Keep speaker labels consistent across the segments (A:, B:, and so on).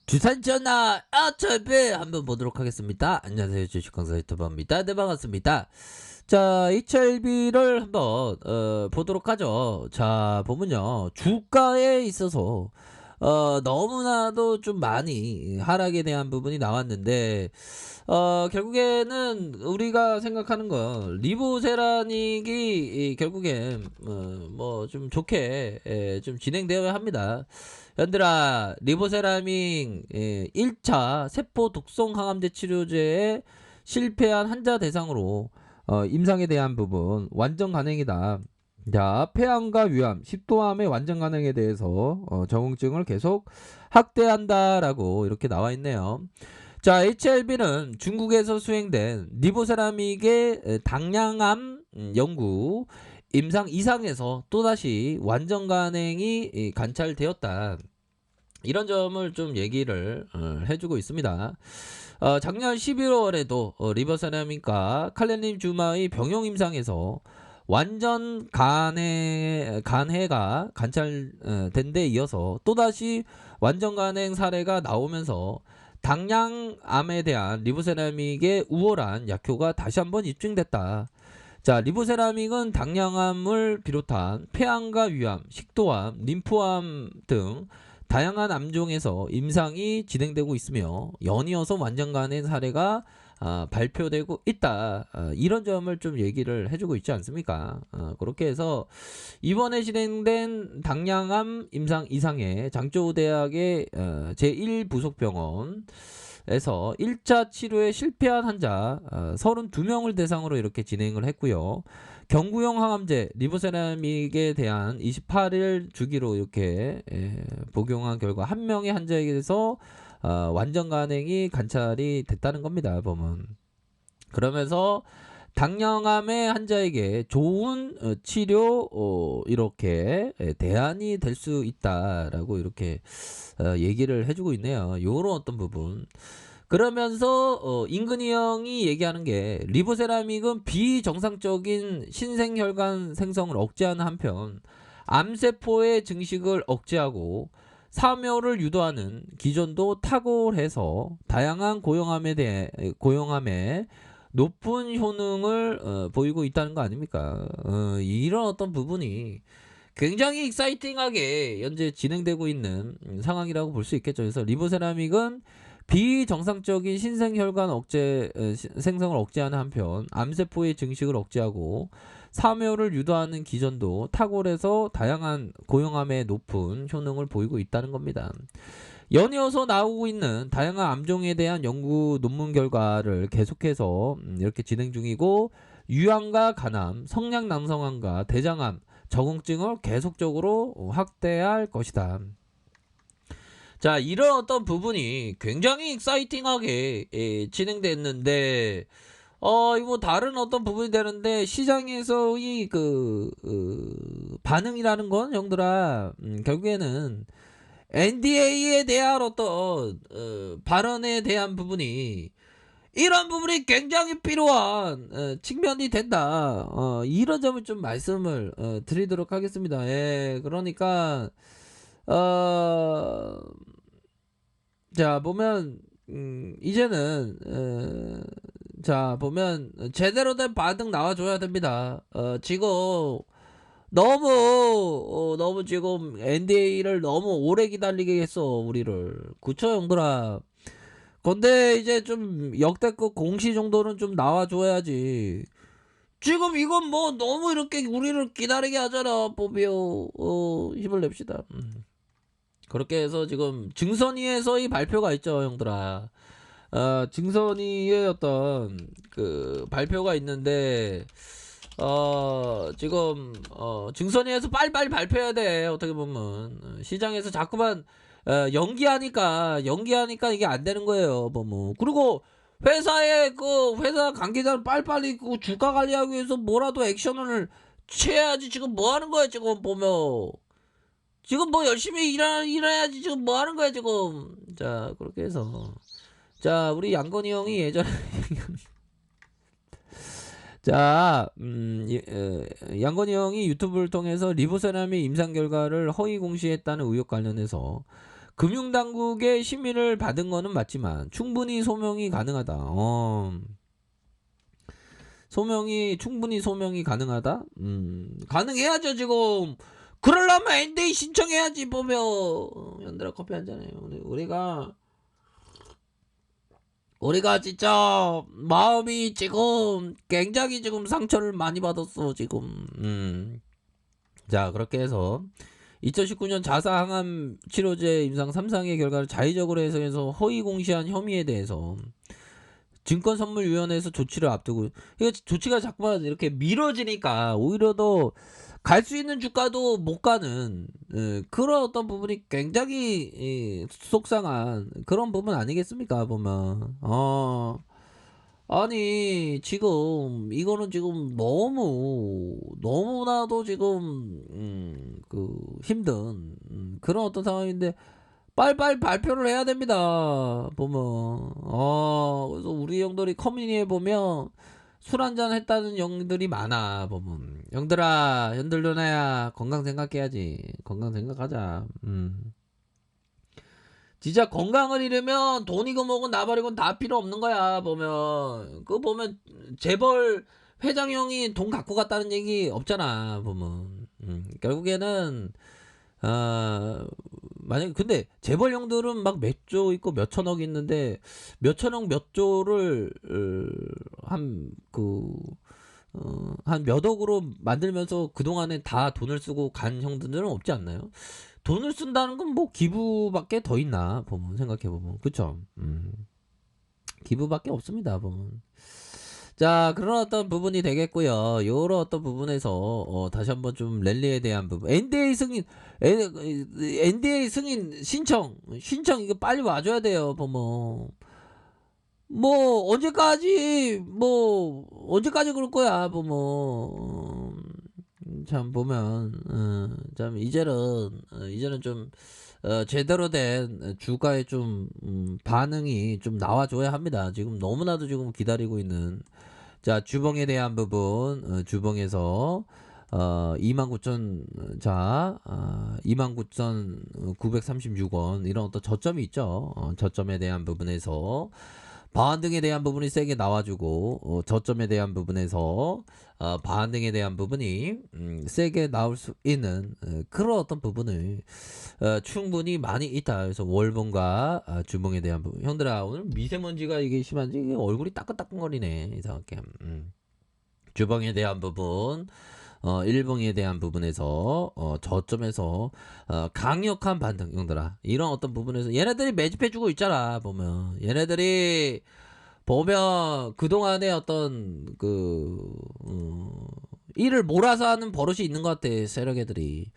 A: 주산 전화 HLB 한번 보도록 하겠습니다. 안녕하세요, 주식강사 유튜버입니다. 네, 반갑습니다. 자, HLB를 한번 보도록 하죠. 자, 보면요, 주가에 있어서 너무나도 좀 많이 하락에 대한 부분이 나왔는데, 결국에는 우리가 생각하는 건 리보세라닉이 결국엔 뭐 좀 좋게 좀 진행되어야 합니다. 얘들아, 리보세라믹 1차 세포 독성 항암제 치료제에 실패한 환자 대상으로 임상에 대한 부분 완전 간행이다. 자, 폐암과 위암, 식도암의 완전 간행에 대해서 적응증을 계속 확대한다라고 이렇게 나와 있네요. 자, HLB는 중국에서 수행된 리보세라믹의 당량암 연구 임상 이상에서 또다시 완전 간행이 관찰되었다. 이런 점을 좀 얘기를 해주고 있습니다. 작년 11월에도 리버세라믹과 칼렌님 주마의 병용 임상에서 완전 간해가 관찰된 데 이어서 또다시 완전 간행 사례가 나오면서 당량암에 대한 리보세라믹의 우월한 약효가 다시 한번 입증됐다. 자, 리보세라믹은 당량암을 비롯한 폐암과 위암, 식도암, 림프암 등 다양한 암종에서 임상이 진행되고 있으며 연이어서 완전 간행 사례가 발표되고 있다. 이런 점을 좀 얘기를 해주고 있지 않습니까? 그렇게 해서 이번에 진행된 당량암 임상 이상의 장조대학의 제1부속병원 에서 1차 치료에 실패한 환자 32명을 대상으로 이렇게 진행을 했고요. 경구용 항암제 리보세라믹에 대한 28일 주기로 이렇게 복용한 결과 한 명의 환자에게서 완전 간행이 관찰이 됐다는 겁니다. 보면 그러면서 당뇨암의 환자에게 좋은 치료 이렇게 대안이 될 수 있다라고 이렇게 얘기를 해주고 있네요. 요런 어떤 부분. 그러면서 임근희 형이 얘기하는 게 리보세라믹은 비정상적인 신생혈관 생성을 억제하는 한편 암세포의 증식을 억제하고 사묘를 유도하는 기전도 탁월해서 다양한 고용암에 높은 효능을 보이고 있다는 거 아닙니까? 이런 어떤 부분이 굉장히 익사이팅하게 현재 진행되고 있는 상황이라고 볼 수 있겠죠. 그래서 리보세라믹은 비정상적인 신생혈관 생성을 억제하는 한편 암세포의 증식을 억제하고 사묘를 유도하는 기전도 탁월해서 다양한 고용암에 높은 효능을 보이고 있다는 겁니다. 연이어서 나오고 있는 다양한 암종에 대한 연구 논문 결과를 계속해서 이렇게 진행 중이고 유암과 간암, 성량남성암과 대장암 적응증을 계속적으로 확대할 것이다. 자, 이런 어떤 부분이 굉장히 익사이팅하게 진행됐는데 이거 다른 어떤 부분이 되는데 시장에서의 반응이라는 건 형들아 결국에는 NDA에 대한 어떤 발언에 대한 부분이 이런 부분이 굉장히 필요한 측면이 된다. 이런 점을 좀 말씀을 드리도록 하겠습니다. 예, 그러니까 자 보면 이제는 자 보면 제대로 된 반응 나와줘야 됩니다. 지금 너무 지금 NDA를 너무 오래 기다리게 했어 우리를. 그쵸 형들아. 근데 이제 좀 역대급 공시 정도는 좀 나와줘야지. 지금 이건 뭐 너무 이렇게 우리를 기다리게 하잖아. 보비오 힘을 냅시다. 그렇게 해서 지금 증선위에서의 발표가 있죠 형들아. 증선위의 어떤 그 발표가 있는데 지금 증선위에서 빨리빨리 발표해야 돼. 어떻게 보면 시장에서 자꾸만 연기하니까 이게 안 되는 거예요. 뭐 그리고 회사의 회사 관계자는 빨리빨리 그 주가 관리하기 위해서 뭐라도 액션을 취해야지. 지금 뭐 하는 거야 지금 보면. 지금 뭐 열심히 일해야지. 지금 뭐 하는 거야 지금. 자, 그렇게 해서 자, 우리 양건희 형이 예전에 자, 양건희 형이 유튜브를 통해서 리보세라믹 임상 결과를 허위 공시했다는 의혹 관련해서 금융당국의 심의를 받은 거는 맞지만 충분히 소명이 가능하다. 충분히 소명이 가능하다? 가능해야죠, 지금. 그러려면 NDA 신청해야지, 보면. 연들아, 커피 한잔해요. 우리가 진짜 마음이 지금 굉장히 지금 상처를 많이 받았어, 지금. 자, 그렇게 해서 2019년 자사 항암 치료제 임상 3상의 결과를 자의적으로 해석해서 허위 공시한 혐의에 대해서 증권선물위원회에서 조치를 앞두고, 이거 조치가 자꾸만 이렇게 미뤄지니까 오히려 더 갈 수 있는 주가도 못 가는 그런 어떤 부분이 굉장히 속상한 그런 부분 아니겠습니까, 보면. 아니 지금 이거는 지금 너무나도 지금 힘든 그런 어떤 상황인데 빨리빨리 발표를 해야 됩니다, 보면. 그래서 우리 형들이 커뮤니티에 보면 술 한잔 했다는 형들이 많아, 보면. 형들아, 형들 누나야, 건강 생각해야지. 건강 생각하자. 진짜 건강을 잃으면 돈이고 뭐고 나발이고 다 필요 없는 거야, 보면. 그거 보면 재벌 회장형이 돈 갖고 갔다는 얘기 없잖아, 보면. 결국에는 만약에 근데 재벌형들은 막 몇 조 있고 몇 천억 있는데 몇 천억 몇 조를 한 몇 억으로 만들면서 그동안에 다 돈을 쓰고 간 형들은 없지 않나요? 돈을 쓴다는 건 뭐 기부밖에 더 있나, 보면. 생각해보면. 그쵸? 기부밖에 없습니다, 보면. 자, 그런 어떤 부분이 되겠고요. 요런 어떤 부분에서 다시 한번 좀 랠리에 대한 부분. NDA 승인 신청 이거 빨리 와줘야 돼요, 보면. 언제까지 그럴 거야, 보면. 참 보면 참 이제는 좀 제대로 된 주가의 좀 반응이 좀 나와줘야 합니다. 지금 너무나도 지금 기다리고 있는. 자, 주봉에 대한 부분. 주봉에서 29,000 자 29,936원 이런 어떤 저점이 있죠. 저점에 대한 부분에서 반등에 대한 부분이 세게 나와주고, 저점에 대한 부분에서 반등에 대한 부분이 세게 나올 수 있는 그런 어떤 부분을 충분히 많이 있다. 그래서 월봉과 주봉에 대한 부분. 형들아, 오늘 미세먼지가 이게 심한지 이게 얼굴이 따끈따끈거리네, 이상하게. 주봉에 대한 부분, 일봉에 대한 부분에서 저점에서 강력한 반등. 형들아, 이런 어떤 부분에서 얘네들이 매집해주고 있잖아, 보면. 얘네들이 보면 그동안에 어떤 일을 몰아서 하는 버릇이 있는 것 같아, 세력애들이.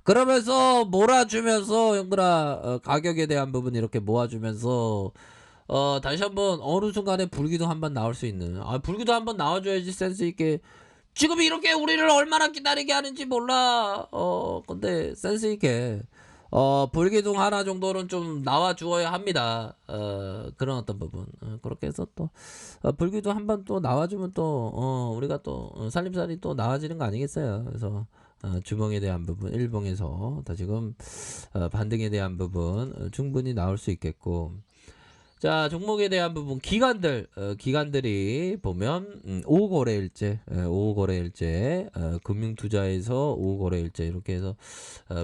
A: 그러면서 몰아주면서 형들아, 가격에 대한 부분 이렇게 모아주면서 다시 한번 어느 순간에 불기둥 한번 나올 수 있는. 불기둥 한번 나와줘야지 센스 있게. 지금 이렇게 우리를 얼마나 기다리게 하는지 몰라. 근데 센스 있게 불기둥 하나 정도는 좀 나와 주어야 합니다. 그런 어떤 부분. 그렇게 해서 또 불기둥 한번 또 나와주면 또 우리가 또 살림살이 또 나아지는 거 아니겠어요. 그래서 주봉에 대한 부분, 일봉에서 다지금 반등에 대한 부분 충분히 나올 수 있겠고. 자, 종목에 대한 부분. 기관들이 보면 5거래일제 5거래일제 금융투자에서 5거래일제 이렇게 해서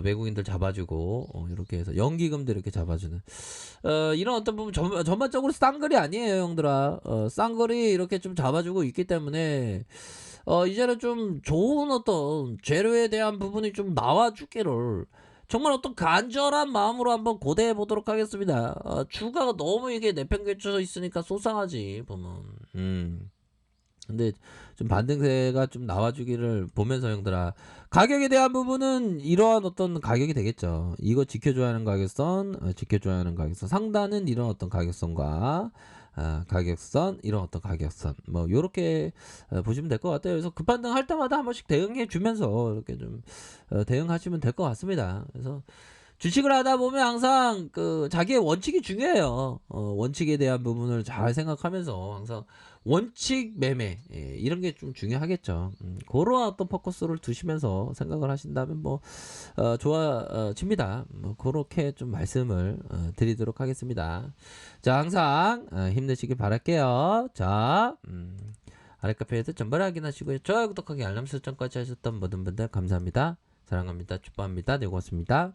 A: 외국인들 잡아주고, 이렇게 해서 연기금들 이렇게 잡아주는 이런 어떤 부분. 전반적으로 쌍거리 아니에요, 형들아. 쌍거리 이렇게 좀 잡아주고 있기 때문에 이제는 좀 좋은 어떤 재료에 대한 부분이 좀 나와주기를 정말 어떤 간절한 마음으로 한번 고대해 보도록 하겠습니다. 주가가 너무 이게 내팽개쳐 있으니까 속상하지, 보면. 근데 좀 반등세가 좀 나와주기를 보면서 형들아, 가격에 대한 부분은 이러한 어떤 가격이 되겠죠. 이거 지켜줘야 하는 가격선, 지켜줘야 하는 가격선. 상단은 이런 어떤 가격선과 가격선, 이런 어떤 가격선, 뭐 요렇게 보시면 될 것 같아요. 그래서 급반등 할 때마다 한 번씩 대응해 주면서 이렇게 좀 대응하시면 될 것 같습니다. 그래서 주식을 하다 보면 항상 그 자기의 원칙이 중요해요. 원칙에 대한 부분을 잘 생각하면서 항상 원칙 매매 이런 게 좀 중요하겠죠. 그런 어떤 포커스를 두시면서 생각을 하신다면 뭐 좋아집니다. 뭐 그렇게 좀 말씀을 드리도록 하겠습니다. 자, 항상 힘내시길 바랄게요. 자, 아래 카페에서 전반을 확인하시고요. 좋아요, 구독하기, 알람 설정까지 하셨던 모든 분들 감사합니다. 사랑합니다. 축복합니다. 네, 고맙습니다.